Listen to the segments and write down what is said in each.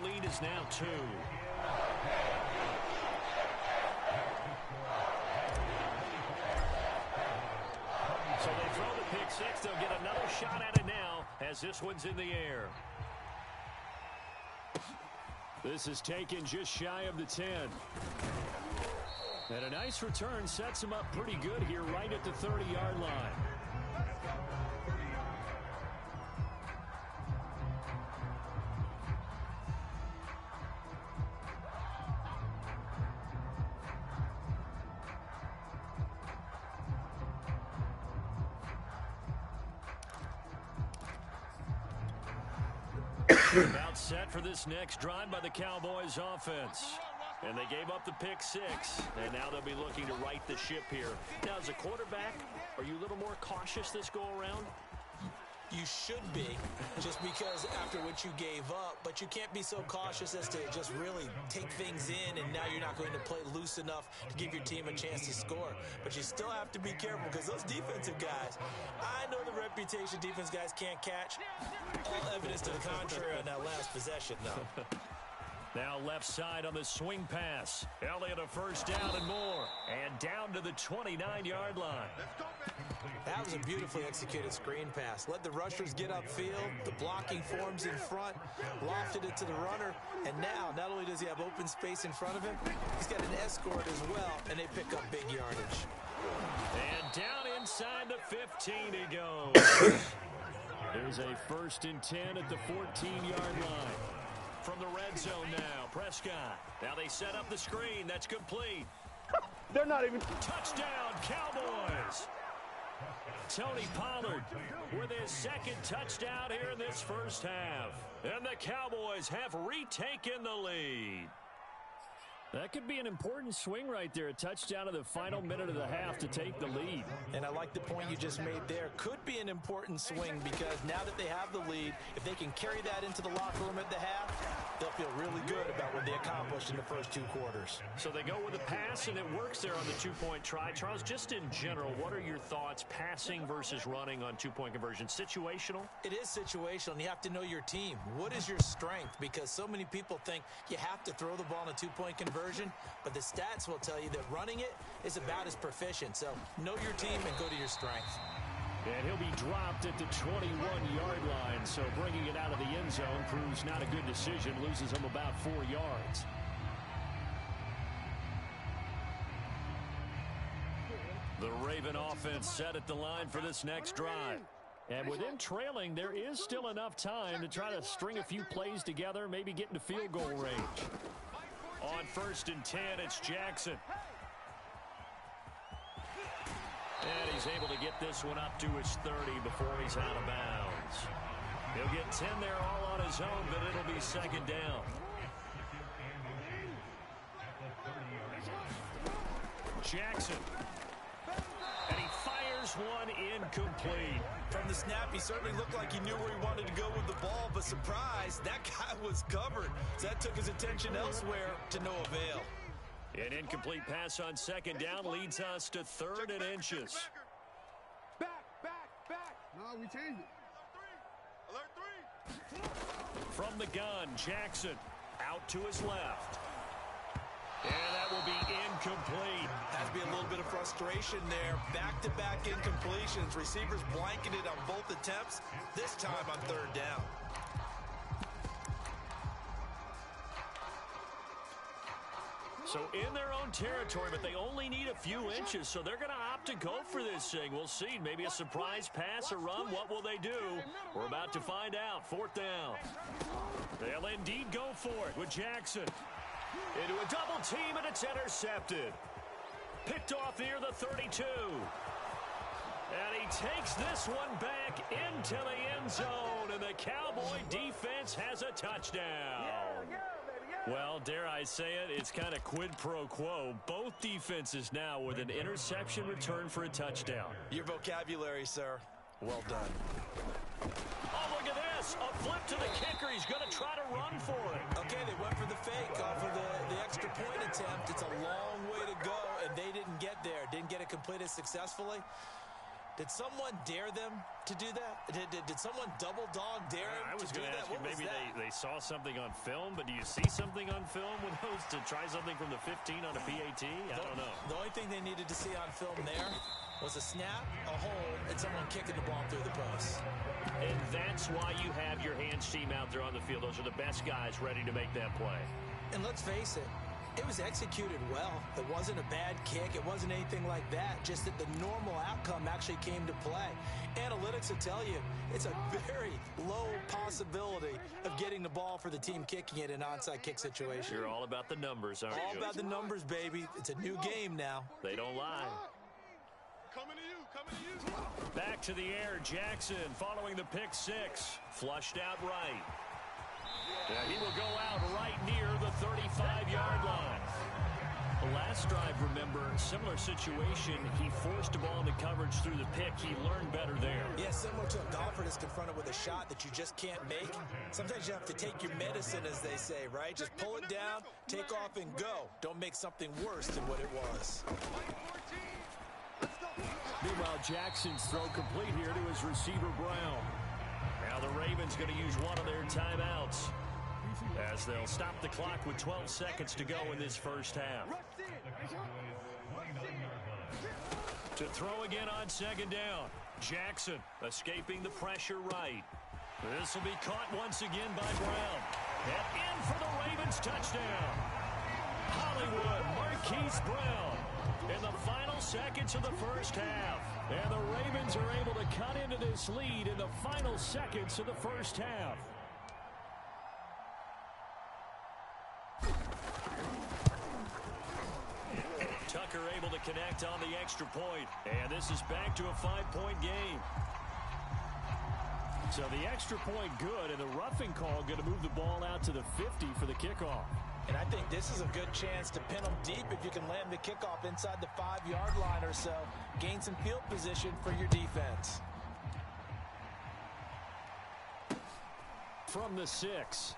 lead is now 2. So they throw the pick six. They'll get another shot at it now as this one's in the air. This is taken just shy of the 10. And a nice return sets him up pretty good here right at the 30-yard line. About set for this next drive by the Cowboys offense. And they gave up the pick six, and now they'll be looking to right the ship here. Now, as a quarterback, are you a little more cautious this go-around? You should be, just because after what you gave up, but you can't be so cautious as to just really take things in, and now you're not going to play loose enough to give your team a chance to score. But you still have to be careful because those defensive guys, I know the reputation defense guys can't catch. All evidence to the contrary on that last possession, though. Now left side on the swing pass. Elliott a first down and more. And down to the 29-yard line. That was a beautifully executed screen pass. Let the rushers get upfield. The blocking forms in front. Lofted it to the runner. And now, not only does he have open space in front of him, he's got an escort as well. And they pick up big yardage. And down inside the 15 he goes. There's a 1st and 10 at the 14-yard line. From the red zone now, Prescott. Now they set up the screen. That's complete. They're not even... Touchdown, Cowboys. Tony Pollard with his 2nd touchdown here in this first half. And the Cowboys have retaken the lead. That could be an important swing right there. A touchdown in the final minute of the half to take the lead. And I like the point you just made there. Could be an important swing because now that they have the lead, if they can carry that into the locker room at the half, they'll feel really good about what they accomplished in the first 2 quarters. So they go with a pass, and it works there on the 2-point try. Charles, just in general, what are your thoughts passing versus running on 2-point conversion? Situational? It is situational, and you have to know your team. What is your strength? Because so many people think you have to throw the ball in a 2-point conversion, but the stats will tell you that running it is about as proficient. So know your team and go to your strength. And he'll be dropped at the 21-yard line, so bringing it out of the end zone proves not a good decision, loses him about 4 yards. The Raven offense set at the line for this next drive. And with them trailing, there is still enough time to try to string a few plays together, maybe get into field goal range. On 1st and 10, it's Jackson. And he's able to get this one up to his 30 before he's out of bounds. He'll get 10 there all on his own, but it'll be 2nd down. Jackson. And he fires one incomplete. From the snap, he certainly looked like he knew where he wanted to go with the ball, but surprise, that guy was covered. So that took his attention elsewhere to no avail. An incomplete pass on 2nd down leads us to 3rd and inches. Back. No, we changed it. Alert 3. From the gun, Jackson out to his left. And that will be incomplete. Has to be a little bit of frustration there. Back-to-back incompletions. Receivers blanketed on both attempts, this time on 3rd down. So in their own territory, but they only need a few inches, so they're going to opt to go for this thing. We'll see. Maybe a surprise pass or run. What will they do? We're about to find out. 4th down. They'll indeed go for it with Jackson. Into a double team, and it's intercepted. Picked off near the 32. And he takes this one back into the end zone, and the Cowboy defense has a touchdown. Well, dare I say it, it's kind of quid pro quo. Both defenses now with an interception return for a touchdown. Your vocabulary, sir. Well done. Oh, look at this. A flip to the kicker. He's going to try to run for it. Okay, they went for the fake off of the extra point attempt. It's a long way to go, and they didn't get there. Didn't get it completed successfully. Did someone dare them to do that? Did someone double dog dare them I was to do going to that? ask you, maybe they saw something on film, but do you see something on film with those to try something from the 15 on a PAT? I don't know. The only thing they needed to see on film there was a snap, a hole, and someone kicking the ball through the post. And that's why you have your hands team out there on the field. Those are the best guys ready to make that play. And let's face it, it was executed well. It wasn't a bad kick. It wasn't anything like that. Just that the normal outcome actually came to play. Analytics will tell you it's a very low possibility of getting the ball for the team kicking it in an onside kick situation. You're all about the numbers, aren't you? All about the numbers, baby. It's a new game now. They don't lie. Coming to you, coming to you. Back to the air, Jackson following the pick six. Flushed out right. And he will go out right near the 35-yard line. The last drive, remember, similar situation. He forced a ball into coverage through the pick. He learned better there. Yeah, similar to a golfer that's confronted with a shot that you just can't make. Sometimes you have to take your medicine, as they say, right? Just pull it down, take off, and go. Don't make something worse than what it was. Meanwhile, Jackson's throw complete here to his receiver, Brown. Now the Ravens going to use one of their timeouts as they'll stop the clock with 12 seconds to go in this first half. To throw again on second down. Jackson escaping the pressure right. This will be caught once again by Brown. And in for the Ravens touchdown. Hollywood Marquise Brown in the final seconds of the first half. And the Ravens are able to cut into this lead in the final seconds of the first half. Tucker able to connect on the extra point. And this is back to a 5-point game. So the extra point good, and the roughing call going to move the ball out to the 50 for the kickoff. And I think this is a good chance to pin them deep if you can land the kickoff inside the 5-yard line or so. Gain some field position for your defense. From the 6.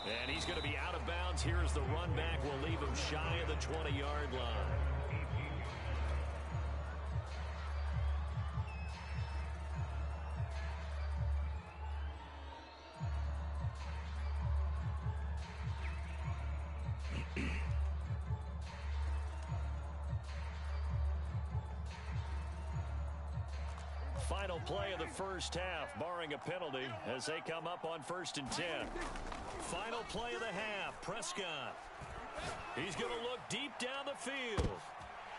And he's going to be out of bounds. Here is the run back. We'll leave him shy of the 20-yard line. Final play of the first half, barring a penalty, as they come up on 1st and 10. Final play of the half, Prescott. He's going to look deep down the field.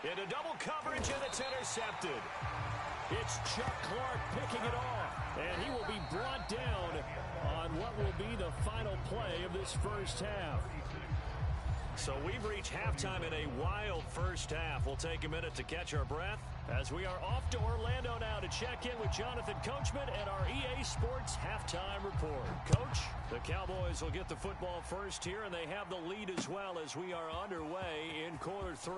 Into double coverage, and it's intercepted. It's Chuck Clark picking it off, and he will be brought down on what will be the final play of this first half. So we've reached halftime in a wild first half. We'll take a minute to catch our breath as we are off to Orlando now to check in with Jonathan Coachman and our EA Sports halftime report. Coach, the Cowboys will get the football first here, and they have the lead as well as we are underway in quarter 3.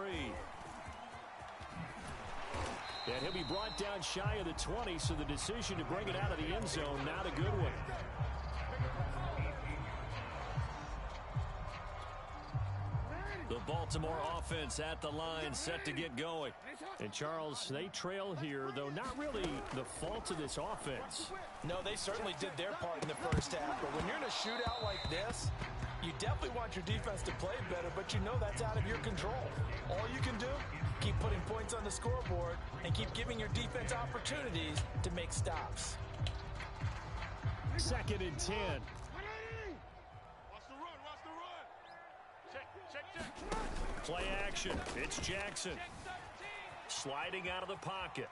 And he'll be brought down shy of the 20, so the decision to bring it out of the end zone, not a good one. The Baltimore offense at the line, set to get going. And, Charles, they trail here, though not really the fault of this offense. No, they certainly did their part in the first half. But when you're in a shootout like this, you definitely want your defense to play better, but you know that's out of your control. All you can do, keep putting points on the scoreboard and keep giving your defense opportunities to make stops. 2nd and 10. Play action. It's Jackson. Sliding out of the pocket.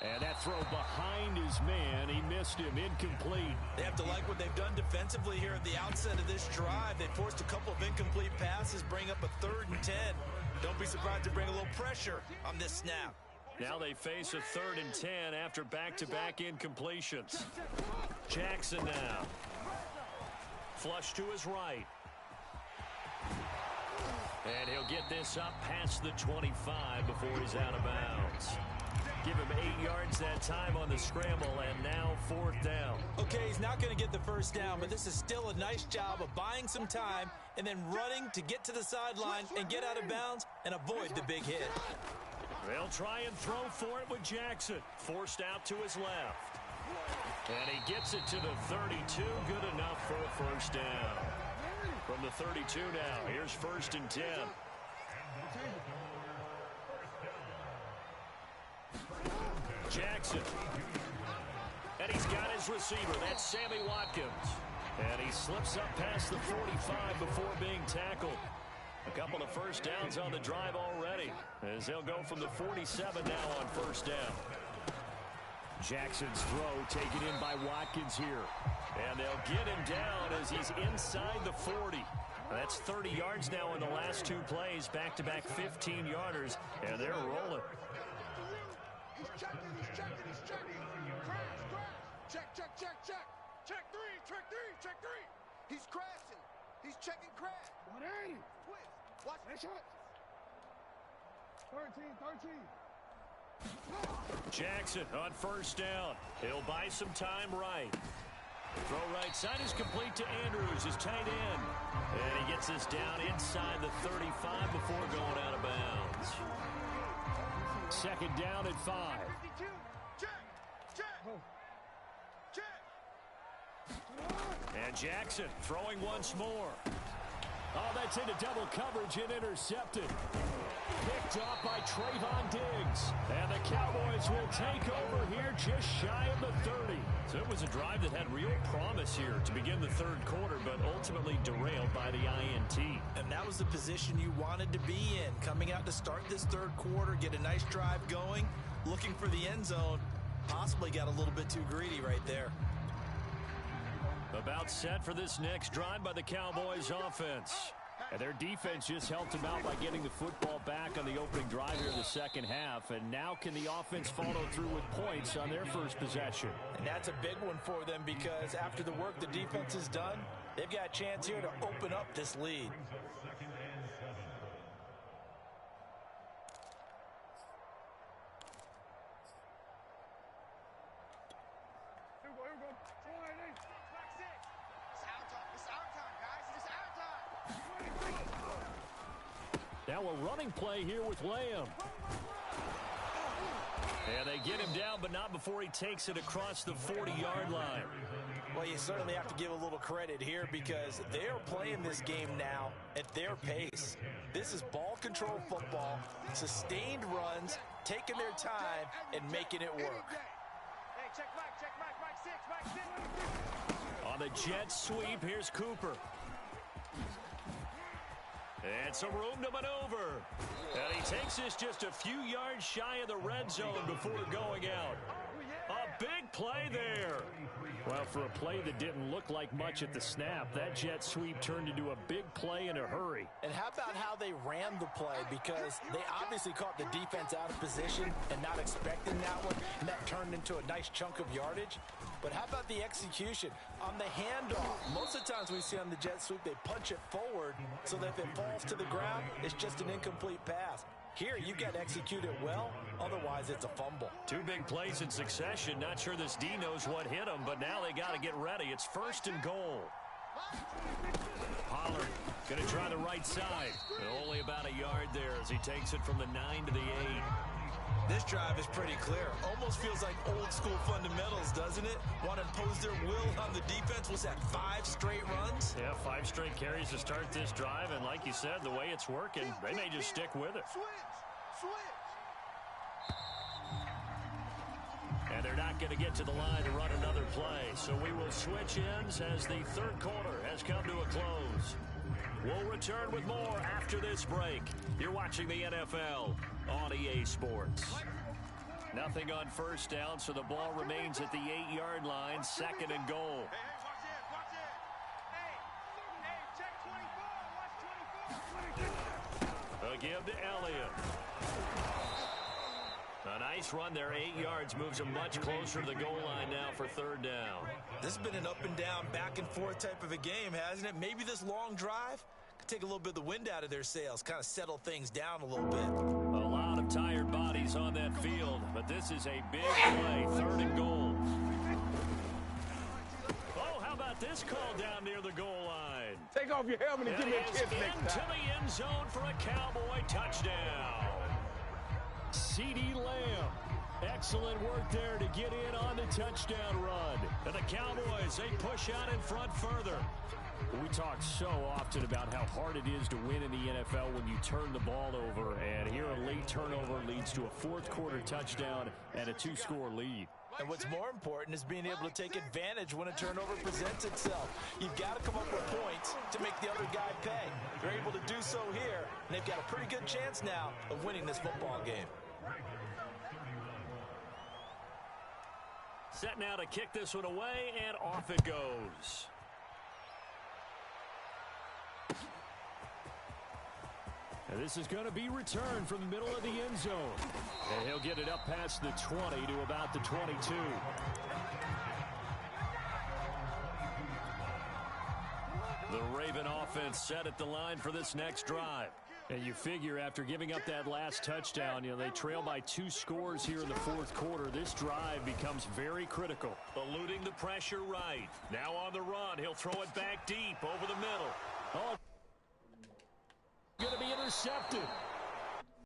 And that throw behind his man. He missed him. Incomplete. They have to like what they've done defensively here at the outset of this drive. They forced a couple of incomplete passes, bring up a 3rd and 10. Don't be surprised to bring a little pressure on this snap. Now they face a 3rd and 10 after back-to-back incompletions. Jackson now. Flush to his right. And he'll get this up past the 25 before he's out of bounds. Give him 8 yards that time on the scramble, and now 4th down. Okay, he's not going to get the first down, but this is still a nice job of buying some time and then running to get to the sideline and get out of bounds and avoid the big hit. They'll try and throw for it with Jackson. Forced out to his left. And he gets it to the 32. Good enough for a first down. From the 32 now, here's 1st and 10. Jackson. And he's got his receiver. That's Sammy Watkins. And he slips up past the 45 before being tackled. A couple of first downs on the drive already, as they'll go from the 47 now on 1st down. Jackson's throw taken in by Watkins here. And they'll get him down as he's inside the 40. That's 30 yards now in the last 2 plays. Back-to-back 15-yarders, and they're rolling. He's checking. Crash. Check. Check 3. He's crashing. He's checking crash. 180. Twist. Watch that shot. 13. Jackson on 1st down. He'll buy some time right. Throw right side is complete to Andrews, his tight end. And he gets this down inside the 35 before going out of bounds. 2nd down at 5. And Jackson throwing once more. Oh, that's into double coverage and intercepted. Picked off by Trayvon Diggs. And the Cowboys will take over here just shy of the 30. So it was a drive that had real promise here to begin the 3rd quarter, but ultimately derailed by the INT. And that was the position you wanted to be in. Coming out to start this 3rd quarter, get a nice drive going, looking for the end zone. Possibly got a little bit too greedy right there. About set for this next drive by the Cowboys offense. And their defense just helped them out by getting the football back on the opening drive here in the 2nd half. And now can the offense follow through with points on their first possession? And that's a big one for them because after the work the defense has done, they've got a chance here to open up this lead. Now a running play here with Lamb. And they get him down, but not before he takes it across the 40-yard line. Well, you certainly have to give a little credit here because they are playing this game now at their pace. This is ball control football, sustained runs, taking their time, and making it work. Hey, check Mike 6. On the jet sweep, here's Cooper. And some room to maneuver. And he takes this just a few yards shy of the red zone before going out. A big play there. Well, for a play that didn't look like much at the snap, that jet sweep turned into a big play in a hurry. And how about how they ran the play? Because they obviously caught the defense out of position and not expecting that one, and that turned into a nice chunk of yardage. But how about the execution? On the handoff, most of the times we see on the jet sweep, they punch it forward so that if it falls to the ground, it's just an incomplete pass. Here, you got to execute it well, otherwise it's a fumble. 2 big plays in succession. Not sure this D knows what hit him, but now they got to get ready. It's 1st and goal. Pollard going to try the right side. Only about a yard there as he takes it from the 9 to the 8. This drive is pretty clear. Almost feels like old school fundamentals, doesn't it? Want to impose their will on the defense. Was that 5 straight runs? Yeah, 5 straight carries to start this drive. And like you said, the way it's working, they may just stick with it. Switch. And they're not going to get to the line to run another play. So we will switch ends as the 3rd quarter has come to a close. We'll return with more after this break. You're watching the NFL on EA Sports. Nothing on 1st down, so the ball remains at the 8-yard line, 2nd and goal. Watch it. Hey, check 24. Watch 24. A give to Elliott. A nice run there, 8 yards, moves him much closer to the goal line now for 3rd down. This has been an up and down, back and forth type of a game, hasn't it? Maybe this long drive could take a little bit of the wind out of their sails, kind of settle things down a little bit. A lot of tired bodies on that field, but this is a big play, 3rd and goal. Oh, how about this call down near the goal line? Take off your helmet and give me a kiss next into time. the end zone for a Cowboy touchdown. CeeDee Lamb. Excellent work there to get in on the touchdown run. And the Cowboys, they push out in front further. We talk so often about how hard it is to win in the NFL when you turn the ball over. And here a late turnover leads to a fourth-quarter touchdown and a two-score lead. And what's more important is being able to take advantage when a turnover presents itself. You've got to come up with points to make the other guy pay. They're able to do so here, and they've got a pretty good chance now of winning this football game. Set now to kick this one away, and off it goes. And this is going to be returned from the middle of the end zone. And he'll get it up past the 20 to about the 22. The Raven offense set at the line for this next drive. And you figure after giving up that last touchdown, they trail by 2 scores here in the fourth quarter. This drive becomes very critical. Eluding the pressure right. Now on the run. He'll throw it back deep over the middle. Oh, going to be intercepted.